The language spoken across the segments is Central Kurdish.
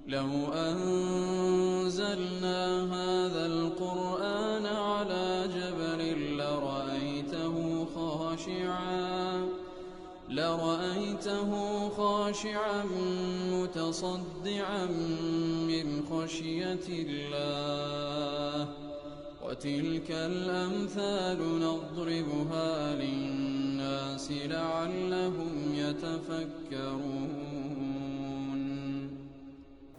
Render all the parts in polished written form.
لو أنزلنا هذا القرآن على جبل لرأيته خاشعا متصدعا من خشية الله وتلك الأمثال نضربها للناس لعلهم يتفكرون.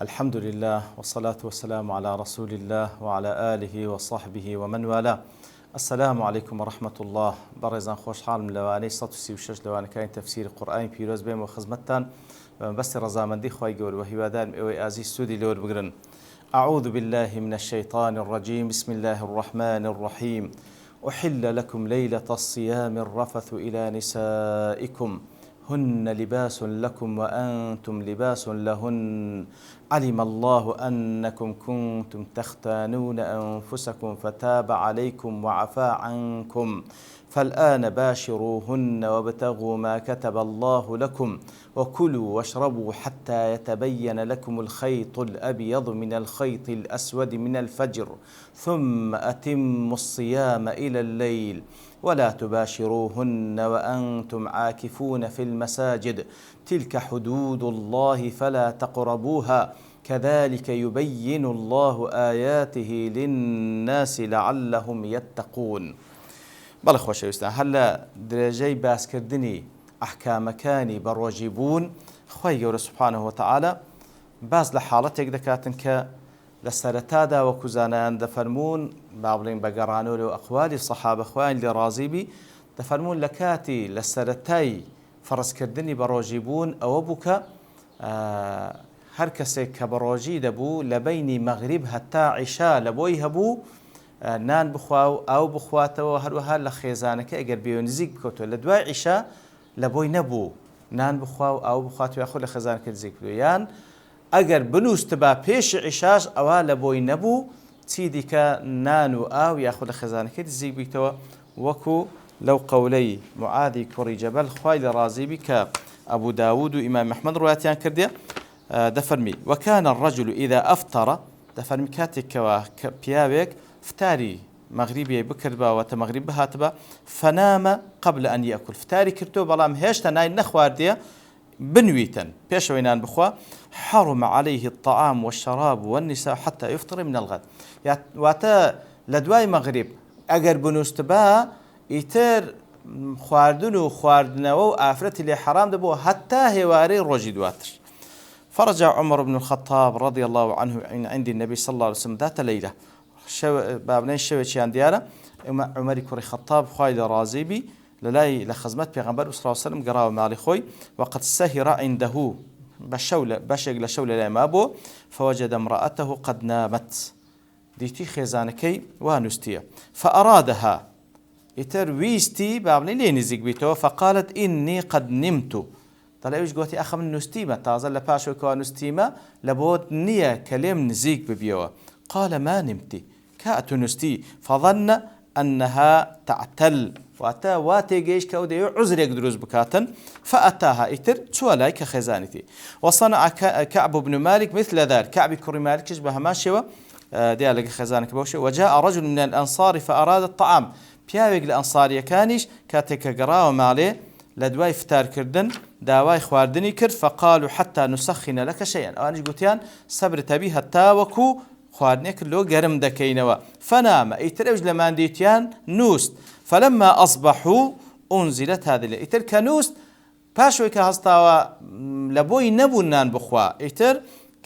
الحمد لله والصلاة والسلام على رسول الله وعلى آله وصحبه ومن والاه. السلام عليكم ورحمة الله. برزان خوش حال من لواني 136 لواني كاين تفسير قرآن بيروز بهم وخزمتان بس رزامندي خوي قول وهبادان اوي ازي سودي لور بقرن. أعوذ بالله من الشيطان الرجيم. بسم الله الرحمن الرحيم. أحل لكم ليلة الصيام الرفث إلى نسائكم هن لباس لكم وأنتم لباس لهن علم الله أنكم كنتم تختانون أنفسكم فتاب عليكم وعفى عنكم فالآن باشروهن وابتغوا ما كتب الله لكم وكلوا واشربوا حتى يتبين لكم الخيط الأبيض من الخيط الأسود من الفجر ثم أتموا الصيام إلى الليل ولا تباشروهن وأنتم عاكفون في المساجد تلك حدود الله فلا تقربوها كذلك يبين الله آياته للناس لعلهم يتقون. بەڵێ خۆشەویستان هەر لە درێژەی باسکردنی ئەحکامەکانی بەڕۆژی بوون خۆی گەورە سوبحانەهو وتەعالە باس لە حاڵەتێک دەکاتن کە لە سەرەتادا وەکو زانایان دەفەرموون با بڵێن بە گەڕانەوە لەو ئەقوالی سەحابە خوایان لێ ڕازی بی دەفەرموون لە کاتی لە سەرەتای فەرزکردنی بەڕۆژی بوون ئەوە بوو کە هەر کەسێک کە بەڕۆژی دەبوو لە بەینی مەغریب هەتا عیشا لە بۆی هەبوو نان بخوا و ئاو بخواتەوە هەروەها لە خێزانەکە ئەگەر بێ نزیک بکەوتەوە لە دوای عیشا لە بۆی نەبوو نان بخوا و ئاو بخواتەوە یاخۆ لە خێزانەکە نزیک بوو یان ئەگەر بنووسە با پێش عیشاش ئەوە لە بۆی نەبوو چی دیکە نان و ئاو یاخۆ لە خێزانەکە نزیک بیتەوە وەکو لەو قەولەی معاذی کوڕی جەبەل خوای لە ڕازی بی کە ئەبوو داود و ئیمام ئەحمەد ڕوایەتیان کردێ دەفەرمی وەکان الرەجل ئیذا ئەفتەڕە دەفەرمی کاتێکەوە کە پیاوێک فتاری مغربی بکردبەوەتە مغرب بهاتبە فەنامە قبل ئەن یەکول فتاری کردو بەڵام هێشتا نای نەخواردیە بنویتن پێشەوەی نان بخوا حرم عليه الطعام والشراب والنساء حتى يفطر من الغد واتە لە دوای مغرب ئەگەر بنووسبە ئیتر خواردن و خواردنەوە و ئافرەتی لێ حرام دەبوو هەتا هێوارەی ڕۆژی دواتر. فرجع عمر بن الخطاب رضي الله عنه عند النبي صلى الله عليه وسلم ذات ليلة بابنين شوێکیان دیارە عمەری کوڕی خەتاب خوای لە ڕازی بی لەلای لە خزمەت پێغەمبەر صلی الله عليه وسلم گەڕاوە ماڵی خۆی وقد سهر عنده بەشێک لە شەو لەلای مابوو فوجد امرأته قد نامت دیتی خێزانەکەی وا نووسیە فأرادها ئیتر ویستی بابنەی لێ نزیک بیتەوە فقالت إني قد نمت دەڵێ ئەویش گوتی ئەخە من نووسیمە تازە لە پاشەوەکەوە نووسیمە لە بۆت نییە کە لێم نزیک ببیەوە. قال ما نمت كأت نستي فظن أنها تعتل وأتى واتيجيش كودي عذرك دروز بكاتن فأتاها إتر تشولاي كخزانتي وصنع كعب بن مالك مثل ذلك كعب كري مالك يشبه ماشيوه ديالك خزانك بوشي وجاء رجل من الأنصار فأراد الطعام بياويق الأنصار كانيش كاتك قراوة مالي لدواي فتار كردن داواي خواردني كرد فقالوا حتى نسخن لك شيئا أنا قلتيان صبر تبي حتى وكو خواردنێک لۆ گەرم دەکەینەوە فەنامە ئیتر ئەوش لە ماندیتیان نووست فلما أصبحوا أنزلت هذه ئیتر کە نووست پاشۆی کە هەستاوە لە بۆی نەبوو نان بخوا ئیتر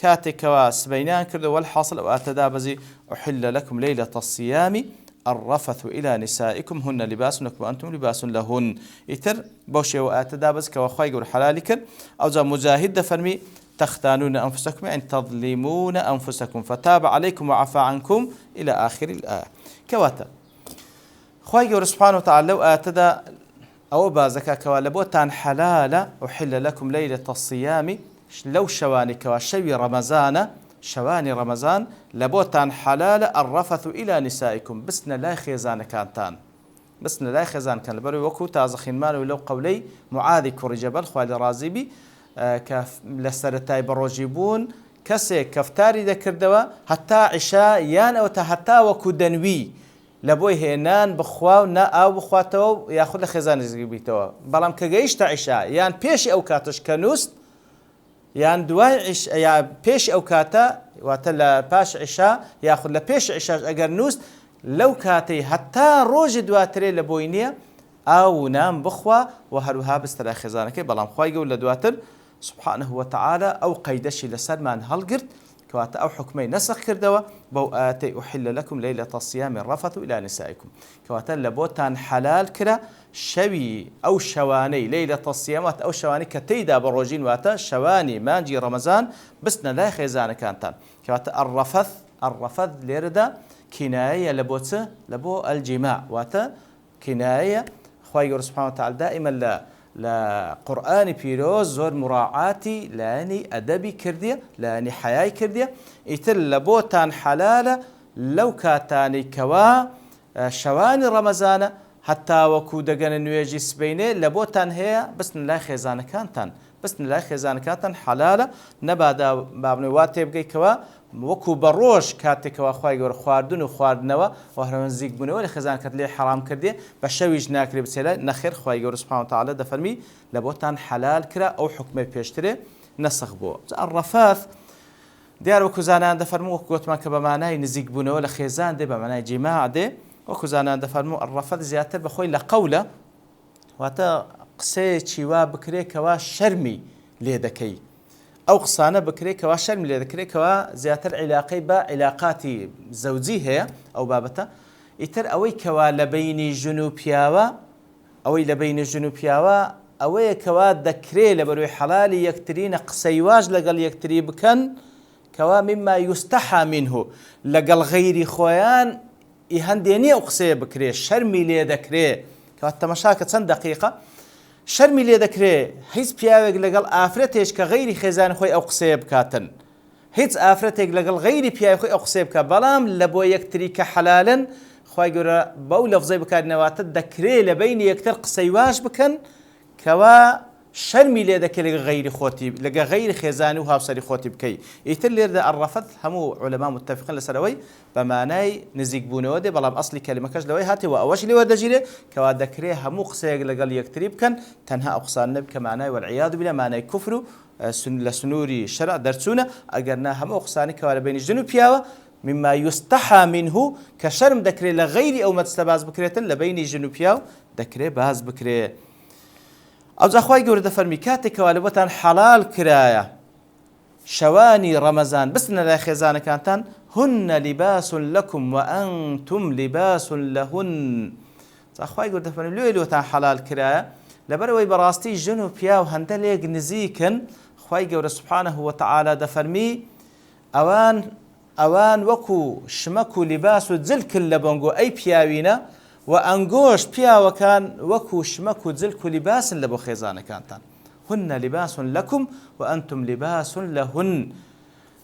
کاتێکەوە سبەینان کردەوە الحاصل ئەو ئاتەدا بەزی أحل لكم ليلة الصيام الرفث إلى نسائكم هن لباس لكم وأنتم لباس لهن ئیتر بەو شێوە ئاتەدا بەس کەوە خوای گەورە حەلالی کرد ئەوجا مجاهد دەفەرمی تختانون أنفسكم يعني تظلمون أنفسكم فتاب عليكم وعفى عنكم إلى آخر الآية. كواتا خواهي قول سبحانه وتعالى لو آتدا أو بازكا كوالبوتان حلال أحل لكم ليلة الصيام لو شواني كواشوي رمضان شواني رمضان لبوتان حلال الرفث إلى نسائكم بسنا لا خيزان كانتان بسنا لا خيزان كان لبرو وكو تازخين مالو لو قولي معاذ كوري جبل خوالي رازيبي کە لە سەرەتای بەڕۆژی بوون کەسێک کەفتاری دەکردەوە هەتا عیشا یان ئەوتە هەتا وەکو دەنوی لە بۆی هێنان بخوا و نا ئاو بخواتەوە و یاخود لە خێزان نزیک بیتەوە بەڵام کە گەیشتە عیشا یان پێشی ئەو کاتش کە نووست یان دوای پێشی ئەو کاتە واتە لە پاش عیشا یاخود لە پێش عیشاش ئەگەر نووست لەو کاتەی هەتا ڕۆژی دواترێ لە بۆی نییە ئاو نام بخوا و هەروها بستە خێزانەکەی بەڵام خوای گەور لە دواتر سبحانه وتعالى ئەو قەیدەشی لەسەرمان هەڵگرت کەواتە ئەو حکمەی نەسخ کردەوە بەو ئاەتەی ئوحیل لەکم لەیلەتە الصیام الرەفەث إلی نسائکم کەواتە لە بۆتان حەلال کرا شەوی ئەو شەوانەی لەیلەتە الصیامات ئەو شەوانی کە تێیدا بە ڕۆژین واتە شەوانی مانجی ڕەمەزان بستنە لای خێزانەکانتان کەواتە الرەفەث لێرەدا کینایەیە لە بۆ چ لە بۆ ئەلجیماع واتە کینایەیە خوای گەور سبحانه وتعالى دائما لقرآن پیرۆز زۆر مراعاتی لایەنی ئەدەبی کردیە لایەنی حەیای کردیە ئیتر لە بۆتان حەلالە لەو کاتانی کەوا شەوانی ڕەمەزانە هەتا وەکو دەگەنە نوێژی سبەینێ لە بۆتان هەیە بستن لای خێزانەکانتان بستن لای خێزانەکانتان حەلالە نەبادا بابنەوەی وا تێبگەیکەوە وەکو بە ڕۆژ کاتێکەوە خوای گەورە خواردن و خواردنەوە و هەرەوە نزیک بوونەوە لە خێزانەکەت لێ حەرام کردێ بە شەویش ناکرێ بچێلە نەخێر خوای گەورە سبحانه وتعالى دەفەرمی لە بۆتان حەلال کرا ئەو حکمەی پێشترێ نەسخ بووە الرەفەث دیار وەکو زانان دەفەرموو وەکو گوتمان کە بە مانای نزیک بوونەوە لە خێزان دێ بە مانای جیماع دێ وەکو زانان دەفەرموو الرەفەث زیاتر بەخۆی لە قەولە واتە قسەیەکی وا بکرێکەوە شەرمی لێ دەکەی ئەو قسانە بکرێکەوە شەرمی لێ دەکرێکەوە زیاتر عیلاقەی بە عیلاقاتی زەوجی هەیە ئەو بابەتە ئیتر ئەوەی کەوا لە بەینی ژن و پیاوە ئەوەی لە بەینی ژن و پیاوە ئەوەیە کەوا دەکرێ لە بەروی حەلالی یەکترینە قسەی واژ لەگەڵ یەکتری بکەن کەوا مما یوستەحا منه لەگەڵ غەیری خۆیان هەندێنی ئەو قسەیە بکرێ شەرمی لێ دەکرێ کەوا تەمەشاکە چەند دقیقە شەرمی لێ دەکرێ هیچ پیاوێک لەگەڵ ئافرەتێک کە غەیری خێزان خۆی ئەو قسەیە بکاتن هیچ ئافرەتێک لەگەڵ غەیری پیاوی خۆی ئەو قسەیە بکات بەڵام لە بۆ یەکتری کە حەلالن خوای گەورە بەو لەفزەی بکاتنەوەتە دەکرێ لە بینی یەکتر قسەی واش بکەن کەوا شەرمی لێ دەکرێت لەگە غەیری خۆتی لەگە غەیری خێزانی و هاوسەری خۆتی بکەی ئیتر لێردا الرەفەث هەموو عولەما متفقن لەسەرەوەی بە مانای نزیک بوونەوە دێ بەڵام ئەسلی کەلیمەکەش لەوەی هاتیوە ئەوەش لێوە دەژیرێ کەوا دەکرێ هەموو قسەیەک لەگەڵ یەکتری بکەن تەنها ئەو قسان نەبێت کە مانای وەالعیاذ بالله مانای کوفر و لە سنووری شەرع دەرچوونە ئەگەر نا هەموو قسانی کەوا لە بینی ژن و پیاوە مما يستحى منه كشرم دكري لغير أو متستباز بكريتن لبيني جنوبياو دكري باز بكري أو زخواي جور دفرمي كاتك والبتان حلال كرايا شواني رمضان بسنا لا خزانة كانتان هن لباس لكم وأنتم لباس لهن زخواي جور دفرمي لو تان حلال كرايا لبروي براستي جنوبياو هندليق نزيكن خواي جور سبحانه وتعالى دفرمي ئەوان وەکو شمەک و لیباس و جلکن لە بەنگۆ ئەی پیاوینە و ئەنگۆش پیاوەکان وەکو شمەک و جلک و لیباسن لە بۆ خێزانەکانتان هن لباس لەکم و ئەنتم لیباس لەهن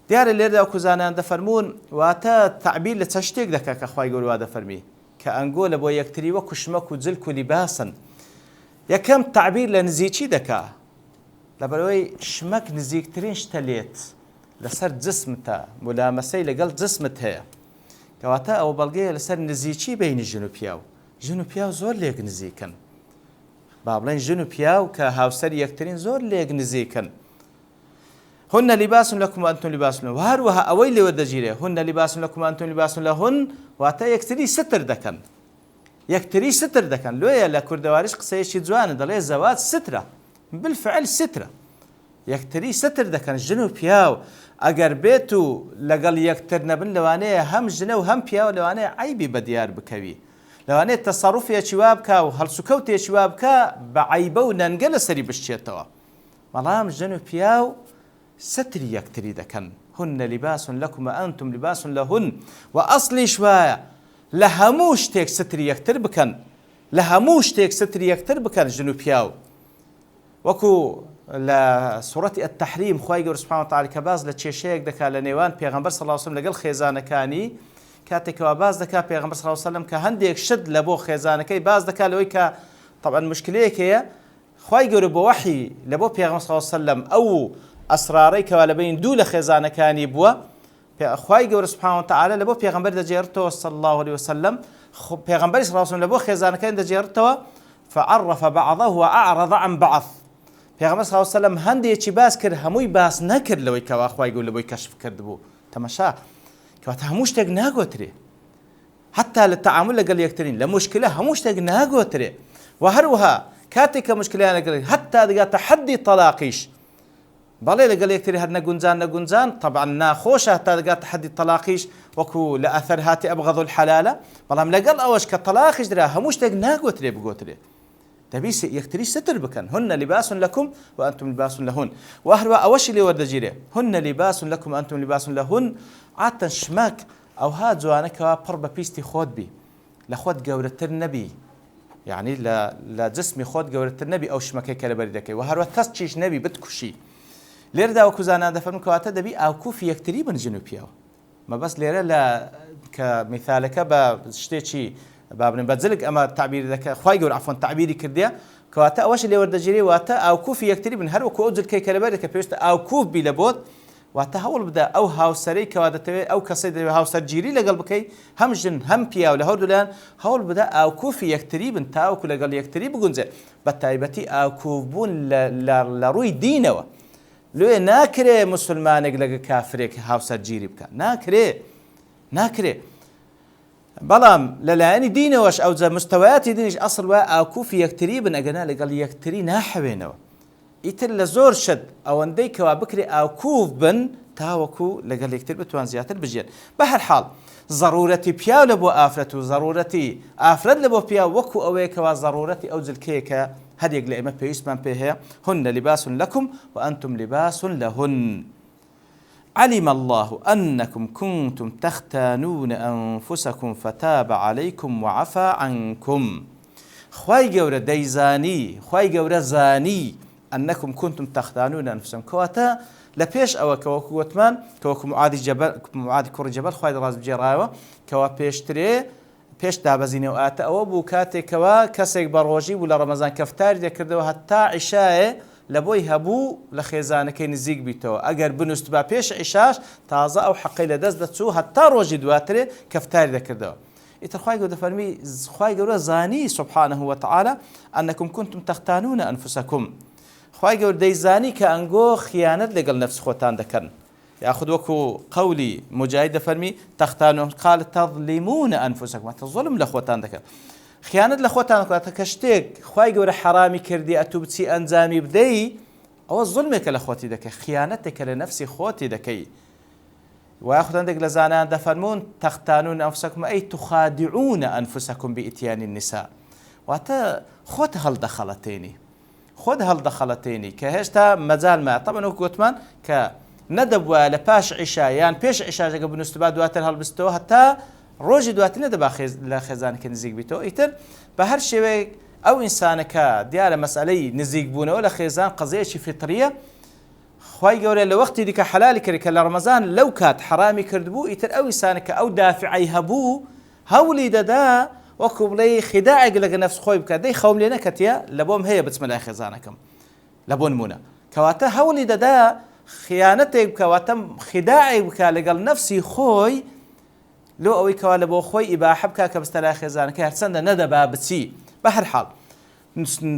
دیارە لێردا وەکو زانایان دەفەرمون واتە تعبیر لە چەند شتێک دەکا کە خوای گەورە وا دەفەرمی کە ئەنگۆ لە بۆ یەکتری وەکو شمەک و جلک و لیباسن یەکەم تعبیر لە نزیکی دەکا لەبەرەوەی شمەک نزیکترین شتە لێت لەسەر جسمتە مولامەسەی لەگەڵ جسمت هەیە کەواتە ئەوە بەڵگەیە لەسەر نزیکی بینی ژن و پیاو ژن و پیاو زۆر لێک نزیکن با بڵێن ژن و پیاو کە هاوسەر یەکترین زۆر لێک نزیکن هن لباس لكم وأنتم لباس لهن وهروها ئەوەی لێوە دەگیرێ هن لباس لكم وأنتم لباس لهن واتە یەکتری ستر دەکەن یەکتری ستر دەکەن لۆیە لە کوردەواریش قسەیەکی جوانە دەڵێ زەواج سترە بالفعل سترە یەکتری ستر دەکەن ژن و پیاو ئەگەر بێت و لەگەڵ یەکتر نەبن لەوانەیە هەم ژنە و هەم پیاوە لەوانەیە عیبی بەدیار بکەوی لەوانەیە تەسەڕوفێکی وا بکا و هەڵسوکەوتێکی وا بکە بە عیبە و نەنگە لەسەری بشتێتەوە بەڵام ژن و پیاو ستری یەکتری دەکەن هن لباس لكم وأنتم لباس لهن وأصلیش وایە لە هەموو شتێک ستری یەکتر بکەن لە هەموو شتێک ستری یەکتر بکەن ژن و پیاو وەکو لە سوورەتی التەحریم خوای گەورە سوبحانه وتعالى کە باز لە کێشەیەک دەکات لە نێوان پێغەمبەر صلی الله علیه وسلم لەگەڵ خێزانەکانی کاتێکەوە باز دەکات پێغەمبەر صلی الله علیه وسلم کە هەندێک شت لە بۆ خێزانەکەی باز دەکات لەوەی کە طبعا مشکلەیەک هەیە خوای گەورە بە وحی لە بۆ پێغەمبەر صلی الله علیه وسلم ئەو ئەسرارەی کەوا لە بین دوو لە خێزانەکانی بووە خوای گەورە سبحانه وتعالى لە بۆ پێغەمبەر دەجێڕێتەوە صلی الله عليه وسلم پێغەمبەری صلی الله عليه وسلم لە بۆ خێزانەکانی دەجێڕێتەوە فعرف بعضه وأعرض عن بعض پێغەمبەر صلی الله عليه وسلم هەندێکی باس کرد هەمووی باس نەکرد لەوەی کەوا خوای گەورە لە بۆی کەشف کردبوو تەماشا کەواتە هەموو شتێک ناگۆترێ حتا لە تەعامل لەگەڵ یەکترین لە موشکلە هەموو شتێک ناگۆترێ و هەروەها کاتێک کە موشکلیان لەگەڵ حتا دەگاتە حەدی تەلاقیش بەڵێ لەگەڵ یەکتری هەر نەگونجان طبعا ناخۆشە هەتا دەگاتە حەدی تەلاقیش وەکو لە ئەثەر هاتی ئەبغەض الحەلالە بەڵام لەگەڵ ئەوەش کە تەلاقیش درا هەموو شتێک ناگۆترێ بگۆترێ دەبی یەکتری ستر بکەن هن لباس لكم وأنتم لباس لهن وهروە ئەوەشی لێ وەردەگیرێ هن لباس لكم وأنتم لباس لهن عاتەن شمەک ئەوها جوانەکەوە پڕ بە پیستی خۆت بی لە خۆت گەورەتر نەبی یعنی لە جسمی خۆت گەورەتر نەبی ئەو شمەکەی کە لەبەری دەکەی و هەروە تەستیش نەبی بتکوشی لێرەدا وەکو زانان دەفەرمون کەواتە دەبی ئاوکوفی یەکتری بنژن و پیاوە مەبەست لێرە لە کە میثالەکە بە شتێکی بابن بەجلک ئەمە تعبیر دەکە خوای گەورە عفوان تعبیری کردیە کەواتە ئەوەش لێ وەردەگیرێ واتە ئاوکوفی یەکتری بن هەروەکو ئەو جلکەی کە لەبەر دەکە پێویستە ئاوکوف بی لە بۆت واتە هەوڵ بدە ئەو هاوسەرەی کەوا دەتەوێت ئەو کەسەی دەوێت هاوسەرگیری لەگەڵ بکەی هەم ژن هەم پیا و لە هەردوو لایەن هەوڵ بدە ئاوکوفی یەکتری بن تاوەکو لەگەڵ یەکتری بگونجێ بە تایبەتی ئاوکوف بوون لە ڕووی دینەوە لێ ناکرێ مسلمانێک لەگە کافرێک هاوسەرگیری بکە ناکرێ بەڵام لەلایەنی دینەوەش ئەو جە مستەوایاتی دینیش ئەسڵ وایە ئاوکوفی یەکتری بن ئەگەنا لەگەڵ یەکتری ناحەوێنەوە ئیتر لە زۆر شت ئەوەندەی کەوا بکرێ ئاوکوف بن تاوەکو لەگەڵ یەکتر بتوان زیاتر بژێن بە هەر حاڵ ضرورەتی پیاو لە بۆ ئافرەت و ضرورەتی ئافرەت لە بۆ پیاو وەکو ئەوەیە کەوا ضرورەتی ئەو جلکەیە کە هەرێک لە ئێمە پێویستمان پێ هەیە هن لباس لكم وأنتم لباس لهن علم الله أنكم كنتم تختانون أنفسكم فتاب عليكم وعفى عنكم خوای گەورە دەیزانی خوای گەورە زانی أنكم كنتم تختانون أنفسكم کەواتە لە پێش ئەوە کەوەکو وتمان کەوەکو معادی کوڕی جەبەل خوای ڕاز بجێڕایەوە کەوا پێشترێ پێش دابەزینەوە ئاتە ئەوە بوو کاتێکەوە کەسێک بە ڕۆژی بوو لە ڕەمەزان کەفتاری دەکردەوە هەتا عیشایە لە بۆی هەبوو لە خێزانەکەی نزیک بیتەوە ئەگەر بنووست با پێش عیشاش تازە ئەو حەقەی لە دەست دەچوو هەتا ڕۆژی دواترێ کەفتاری دەکردەوە ئیتر خوای گەورە دەفەرمی خوای گەورە زانی سبحانه وتعالى أنكم كنتم تختانون أنفسكم خوای گەورە دەیزانی کە ئەنگۆ خیانەت لەگەڵ نەفس خۆتان دەکەن ياخذ وكو قولي مجاهد فرمي تختانون قال تظلمون أنفسكم تظلم لأخوتان دكا خيانة لأخوتان دكا كشتيك خواي قورة حرامي كردي أتوبتي أنزامي بدي أو الظلمك لأخوتي دكا خيانتك لنفسي خوتي دكي وياخذ عندك لزانان دفرمون تختانون أنفسكم أي تخادعون أنفسكم بإتيان النساء واتا خود هالدخلتيني كهشتا مجال ما طبعا وكوتمان ك ندەبووە لە پاش عیشایان پێش عیشاژەکە بنووسبا دواتر هەڵبستەوە هەتا ڕۆژی دواتر نەدەبا لە خێزانەکە نزیک بیتەوە ئیتر بە هەر شێوەیەک ئەو ئینسانەکە دیارە مەسئلەی نزیک بوونەوە لە خێزان قەزەیەکی فطریە خوای گەورە لە وەختی دیکە حەلالی کرد کە لە ڕەمەزان لەو کات حرامی کردبوو ئیتر ئەو ئینسانەکە ئەو دافعی هەبوو هەوڵی دەدا وەکو بڵێ خیداعێک لەگە نەفس خۆی بکات دەی خەوم لێ نەکەتیە لە بۆم هەیە بچمە لای خێزانەکەم لە بۆ نمونە کەواتە هەوڵی دەدا خیانەتێک بکەواتە خیداعێک بکە لەگەڵ نەفسی خۆی لۆ ئەوەی کەوا لە بۆ خۆی ئیباحە بکە کە بستە لای خێزانەکە هەرچەندە نەدەبا بچی بە هەر حاڵ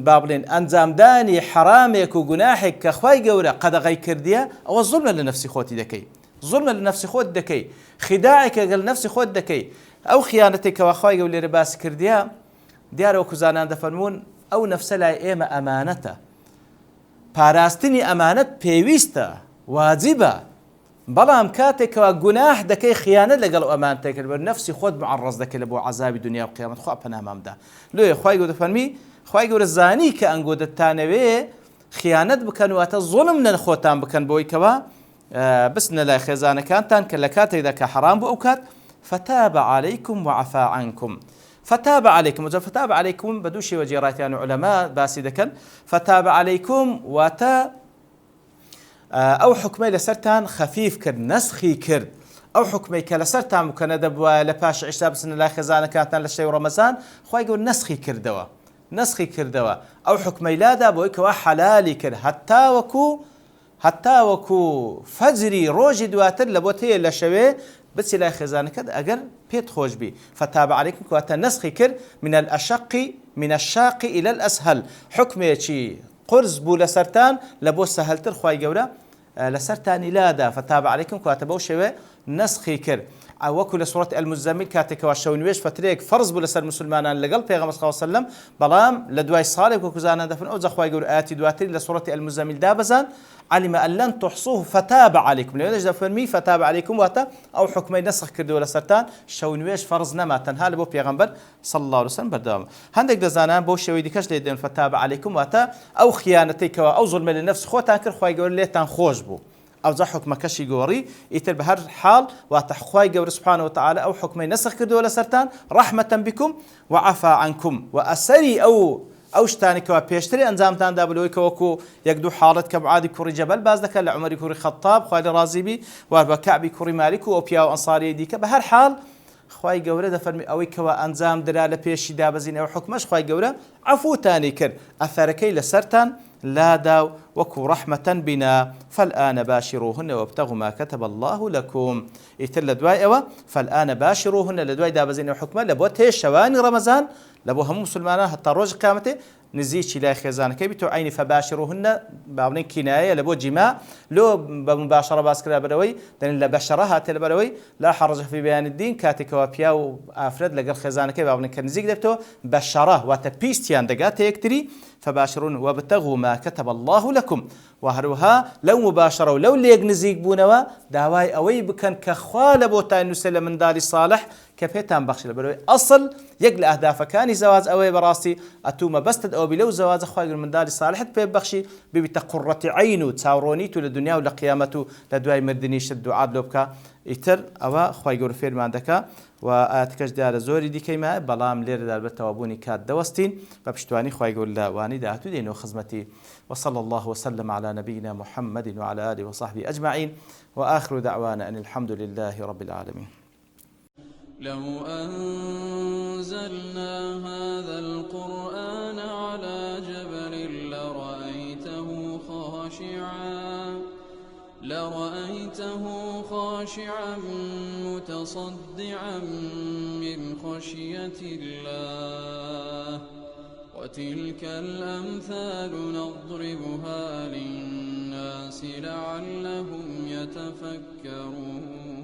با بڵێن ئەنجامدانی حرامێک و گوناحێک کە خوای گەورە قەدەغەی کردیە ئەوە زوڵمە لە نەفسی خۆتی دەکەی زوڵمە لە نەفسی خۆت دەکەی خیداعێک لەگەڵ نەفسی خۆت دەکەی ئەو خیانەتێک کەوا خوای گەورە لێرە باسی کردیە دیارە وەکو زانان دەفەرمون ئەو نەفسە لای ئێمە ئەمانەتە پاراستنی ئەمانەت پێویستە واجبە بەڵام کاتێکەوە گوناح دەکەی خیانەت لەگەڵ ئەمانەتە کرد بە نەفسی خۆت معڕەز دەکەی لە بۆ عەزابی دنیا و قیامەت خوا پەنامامدا لێ خوای گەورە دەفەرمی خوای گەورە زانی کە ئەنگۆ دەتانەوێ خیانەت بکەن واتە زوڵم لە خۆتان بکەن بۆی کەوە بسنە لای خێزانەکانتان کە لە کاتێکدا کە حرام بوو ئەو کات فتاب عليكم وعفى عنكم فتاب عليكم فتاب عليكم بدوشي وجيراتيان علماء باسي دكن فتاب عليكم واتا او حكمي لسرتان خفيف كرد نسخي كرد او حكمي كلسرتان مكان دبوا لباش عشاب سن لا خزانه كانت لشي رمضان خو يقول نسخي كردوا او حكمي لا دابو كوا حلالي كر حتى هەتا وەکو فەجری ڕۆژی دواتر لە بۆت هەیە لە شەوێ بچی لای خێزانەکەت ئەگەر پێت خۆش بی فتاب عليكم کەواتە نسخی کرد من الشاق إلى الأسهل حکمێکی قرس بوو لەسەرتان لە بۆ سەهلتر خوای گەورە لەسەرتانی لادا فتاب عليكم کەواتە بەو شێوێ نسخی کرد وەکو لە سوڕەتی المزەمل کاتێکەوە شەو نوێژ فترەیەک فەرز بوو لەسەر مسلمانان لەگەڵ پێغەمبەر صلی الله علیه وسلم بەڵام لە دوای ساڵێک وەکو زانان دەفەرمێن ئەو جا خوای گەورە ئاەتی دواتری لە سوڕەتی المزەمل دابەزان علم أن لن تحصوه فتاب عليكم لێرەش دەفەرمی فتاب عليكم واتە ئەو حکمەی نسخ کردووە لەسەرتان شەو نوێژ فەرز نەما تەنها لە بۆ پێغەمبەر صلی الله عليه وسلم بەردەوام هەندێک دەزانان بۆ شێوەی دیکەش لێ دێن فتاب عليكم واتە ئەو خیانەتەی کەوە ئەو زوڵمە لە نەفس خۆتان کرد خوای گەورە لێتان خۆش بوو أو ذا حكم كشي جوري يتر بهر حال وتحخواي جور سبحانه وتعالى أو حكم نسخ كردو ولا سرتان رحمة بكم وعفى عنكم وأسري أو شتاني كوا بيشتري أنزام تان دابلوي كوكو يقدو حالة كبعادي كوري جبل باز ذاك لعمري كوري خطاب خوالي رازيبي وبكعبي كوري مالك وأوبيا وأنصاري ديك بهر حال خوای گەورە دەفەرمی ئەوەی کەوە ئەنجام درا لە پێشی دابەزین ئەو حکمەش خوای گەورە عەفوتانی کرد ئەثەرەکەی لەسەرتان لادا وەکو ڕەحمەتەن بنا فالآن باشروهن وابتغوا ما كتب الله لكم ئیتر لە دوای ئەوە فالآن باشروهن لە دوای دابەزین ئەو حکمە لە بۆ تێ شەوانی ڕەمەزان لە بۆ هەموو مسلمانان هەتا ڕۆژی قیامەتێ نزیکی لای خێزانەکەی بیتۆ عینی فەباشروهن بابنەی کینایە لە بۆ جیما لۆ بە مباشەڕە باس کرا بەرەوەی دەنێن لە بەشەڕە هاتێ لەبەرەوەی لا حەرج فی بیان الدین کاتێکەوە پیا و ئافرەت لەگەڵ خێزانەکەی بابنەی کە نزیک دەبێتەوە بەشەڕە واتە پیستیان دەگاتە یەکتری فباشرون وابتغوا ما كتب الله لكم وهروها لو مباشرة ولو ليق نزيق بونوا داواي أوي بكن كخوال بوتاين نسل من دار صالح كفيتان بخش لبروي أصل يقل أهداف كان زواج أوي براسي أتوما بستد أو بلو زواج أخوي من دار صالح تبي بخشي ببيت قرة عينه تساورونيتو للدنيا ولا قيامته لدواي مردنيش الدعاء لوبكا يتر أوا خوي جور فير ماندكا وآتكش دار زوري دي كيما بلام لير دار بتوابوني كات دوستين فبشتواني خوي جور لا واني دعتو دينو خزمتي وصلى الله وسلم على نبينا محمد وعلى آله وصحبه أجمعين وآخر دعوانا أن الحمد لله رب العالمين. لو أنزلنا هذا القرآن على جبل لرأيته خاشعا متصدعا من خشية الله وتلك الأمثال نضربها للناس لعلهم يتفكرون